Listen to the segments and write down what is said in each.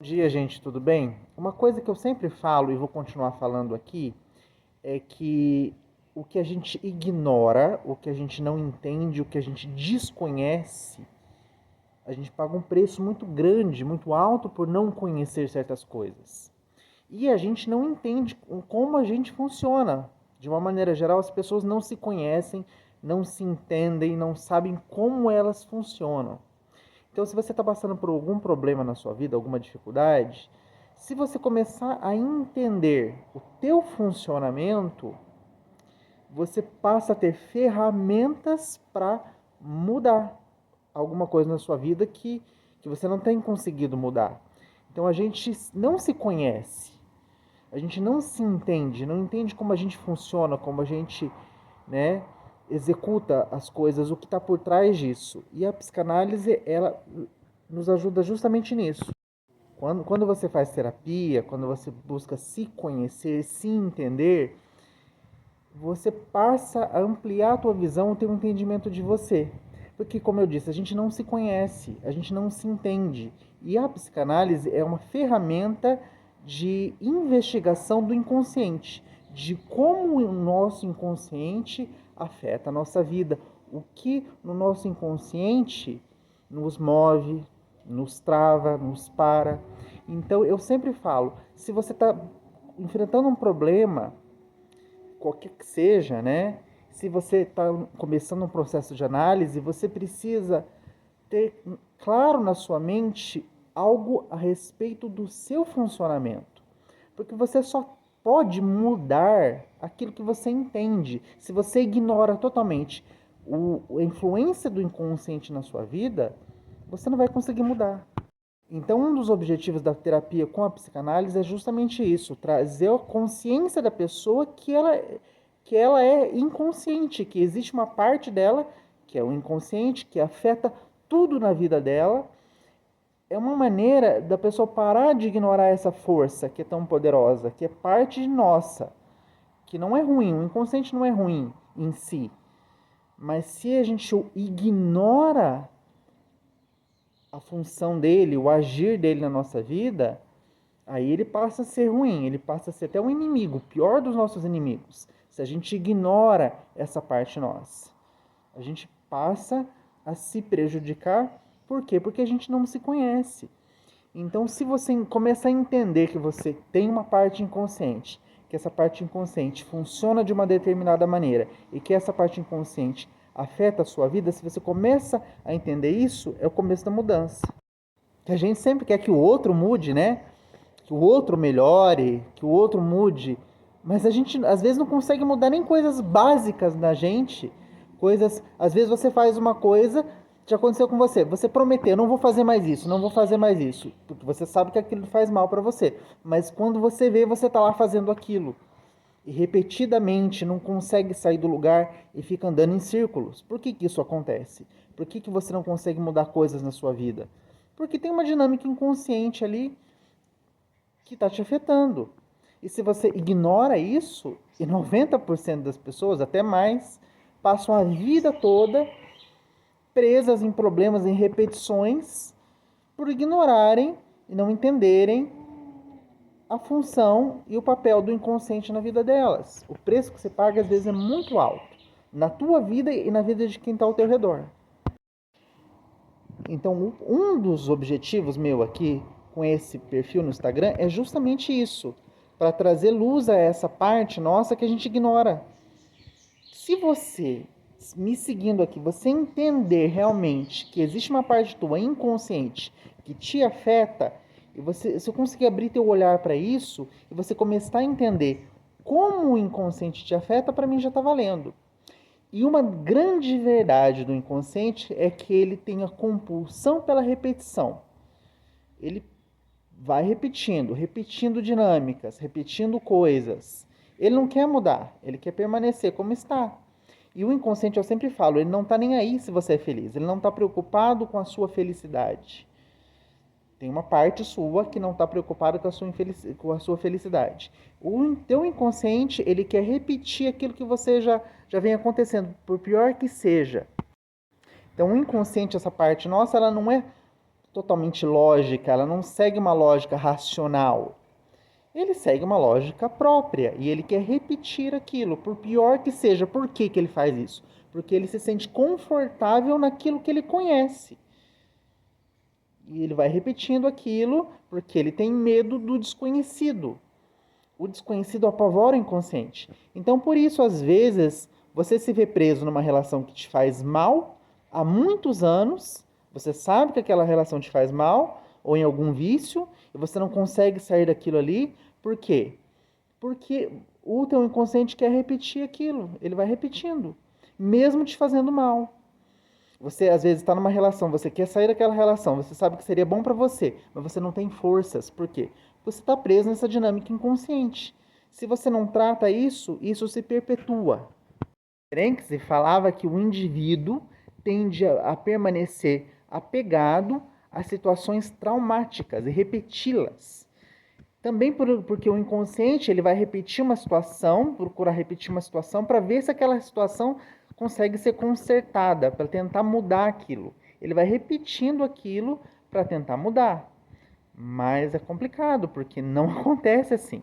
Bom dia, gente, tudo bem? Uma coisa que eu sempre falo e vou continuar falando aqui é que o que a gente ignora, o que a gente não entende, o que a gente desconhece, a gente paga um preço muito grande, muito alto por não conhecer certas coisas. E a gente não entende como a gente funciona. De uma maneira geral, as pessoas não se conhecem, não se entendem, não sabem como elas funcionam. Então, se você está passando por algum problema na sua vida, alguma dificuldade, se você começar a entender o teu funcionamento, você passa a ter ferramentas para mudar alguma coisa na sua vida que você não tem conseguido mudar. Então, a gente não se conhece, a gente não se entende, não entende como a gente funciona, como a gente, né, executa as coisas, o que está por trás disso. E a psicanálise, ela nos ajuda justamente nisso. Quando você faz terapia, quando você busca se conhecer, se entender, você passa a ampliar a tua visão, o teu entendimento de você. Porque, como eu disse, a gente não se conhece, a gente não se entende. E a psicanálise é uma ferramenta de investigação do inconsciente, de como o nosso inconsciente afeta a nossa vida, o que no nosso inconsciente nos move, nos trava, nos para. Então, eu sempre falo, se você está enfrentando um problema, qualquer que seja, né? Se você está começando um processo de análise, você precisa ter claro na sua mente algo a respeito do seu funcionamento. Porque você só pode mudar aquilo que você entende. Se você ignora totalmente a influência do inconsciente na sua vida, você não vai conseguir mudar. Então, um dos objetivos da terapia com a psicanálise é justamente isso, trazer a consciência da pessoa que ela é inconsciente, que existe uma parte dela, que é o inconsciente, que afeta tudo na vida dela. É uma maneira da pessoa parar de ignorar essa força que é tão poderosa, que é parte nossa, que não é ruim, o inconsciente não é ruim em si. Mas se a gente ignora a função dele, o agir dele na nossa vida, aí ele passa a ser ruim, ele passa a ser até um inimigo, o pior dos nossos inimigos. Se a gente ignora essa parte nossa, a gente passa a se prejudicar. Por quê? Porque a gente não se conhece. Então, se você começa a entender que você tem uma parte inconsciente, que essa parte inconsciente funciona de uma determinada maneira e que essa parte inconsciente afeta a sua vida, se você começa a entender isso, é o começo da mudança. A gente sempre quer que o outro mude, né? Que o outro melhore, que o outro mude, mas a gente às vezes não consegue mudar nem coisas básicas na gente. Coisas, às vezes você faz uma coisa, já aconteceu com você, você prometeu, não vou fazer mais isso, não vou fazer mais isso, porque você sabe que aquilo faz mal para você, mas quando você vê, você tá lá fazendo aquilo e repetidamente não consegue sair do lugar e fica andando em círculos. Por que isso acontece? Por que você não consegue mudar coisas na sua vida? Porque tem uma dinâmica inconsciente ali que está te afetando. E se você ignora isso, e 90% das pessoas, até mais, passam a vida toda presas em problemas, em repetições, por ignorarem e não entenderem a função e o papel do inconsciente na vida delas. O preço que você paga às vezes é muito alto, na tua vida e na vida de quem está ao teu redor. Então, um dos objetivos meu aqui com esse perfil no Instagram é justamente isso, para trazer luz a essa parte nossa que a gente ignora. Se você, me seguindo aqui, você entender realmente que existe uma parte tua inconsciente que te afeta, e você, se eu conseguir abrir teu olhar para isso, e você começar a entender como o inconsciente te afeta, para mim já está valendo. E uma grande verdade do inconsciente é que ele tem a compulsão pela repetição. Ele vai repetindo, repetindo dinâmicas, repetindo coisas. Ele não quer mudar, ele quer permanecer como está. E o inconsciente, eu sempre falo, ele não está nem aí se você é feliz, ele não está preocupado com a sua felicidade. Tem uma parte sua que não está preocupada com a sua felicidade. O teu inconsciente, ele quer repetir aquilo que você já vem acontecendo, por pior que seja. Então, o inconsciente, essa parte nossa, ela não é totalmente lógica, ela não segue uma lógica racional. Ele segue uma lógica própria e ele quer repetir aquilo, por pior que seja. Por que que ele faz isso? Porque ele se sente confortável naquilo que ele conhece. E ele vai repetindo aquilo porque ele tem medo do desconhecido. O desconhecido apavora o inconsciente. Então, por isso, às vezes, você se vê preso numa relação que te faz mal há muitos anos, você sabe que aquela relação te faz mal, ou em algum vício, e você não consegue sair daquilo ali. Por quê? Porque o teu inconsciente quer repetir aquilo. Ele vai repetindo, mesmo te fazendo mal. Você, às vezes, está numa relação, você quer sair daquela relação, você sabe que seria bom para você, mas você não tem forças. Por quê? Você está preso nessa dinâmica inconsciente. Se você não trata isso, isso se perpetua. Ferenczi falava que o indivíduo tende a permanecer apegado a situações traumáticas e repeti-las. Também porque o inconsciente ele vai repetir uma situação, procurar repetir uma situação para ver se aquela situação consegue ser consertada, para tentar mudar aquilo. Ele vai repetindo aquilo para tentar mudar. Mas é complicado, porque não acontece assim.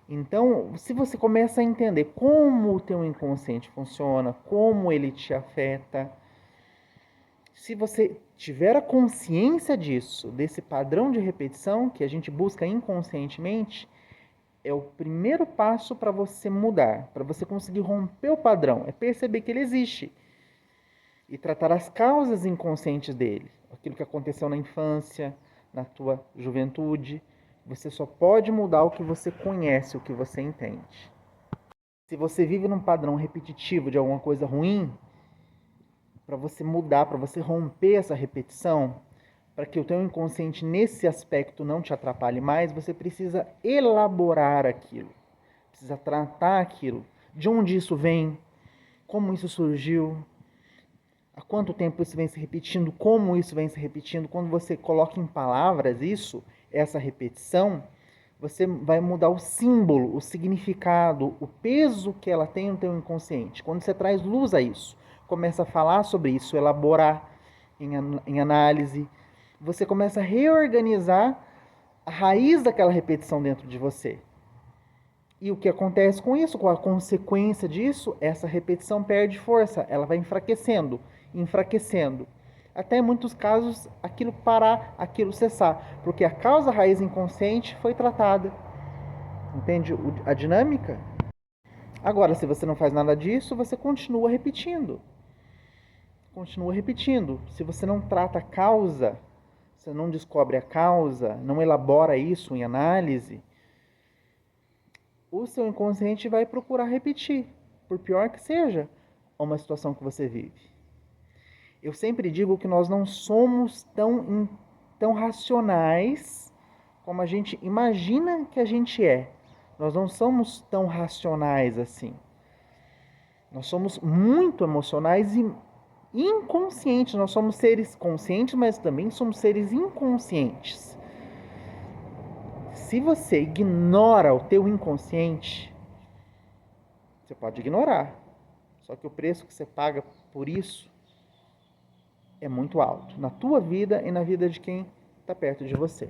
Então, se você começa a entender como o teu inconsciente funciona, como ele te afeta, se você tiver a consciência disso, desse padrão de repetição que a gente busca inconscientemente, é o primeiro passo para você mudar, para você conseguir romper o padrão, é perceber que ele existe e tratar as causas inconscientes dele, aquilo que aconteceu na infância, na tua juventude. Você só pode mudar o que você conhece, o que você entende. Se você vive num padrão repetitivo de alguma coisa ruim, para você mudar, para você romper essa repetição, para que o teu inconsciente nesse aspecto não te atrapalhe mais, você precisa elaborar aquilo, precisa tratar aquilo. De onde isso vem? Como isso surgiu? Há quanto tempo isso vem se repetindo? Como isso vem se repetindo? Quando você coloca em palavras isso, essa repetição, você vai mudar o símbolo, o significado, o peso que ela tem no teu inconsciente. Quando você traz luz a isso, começa a falar sobre isso, elaborar em análise, você começa a reorganizar a raiz daquela repetição dentro de você. E o que acontece com isso, com a consequência disso, essa repetição perde força, ela vai enfraquecendo, enfraquecendo. Até em muitos casos, aquilo parar, aquilo cessar, porque a causa raiz inconsciente foi tratada. Entende a dinâmica? Agora, se você não faz nada disso, você continua repetindo. Continua repetindo. Se você não trata a causa, você não descobre a causa, não elabora isso em análise, o seu inconsciente vai procurar repetir, por pior que seja, uma situação que você vive. Eu sempre digo que nós não somos tão racionais como a gente imagina que a gente é. Nós não somos tão racionais assim. Nós somos muito emocionais e inconscientes. Nós somos seres conscientes, mas também somos seres inconscientes. Se você ignora o teu inconsciente, você pode ignorar. Só que o preço que você paga por isso é muito alto. Na tua vida e na vida de quem está perto de você.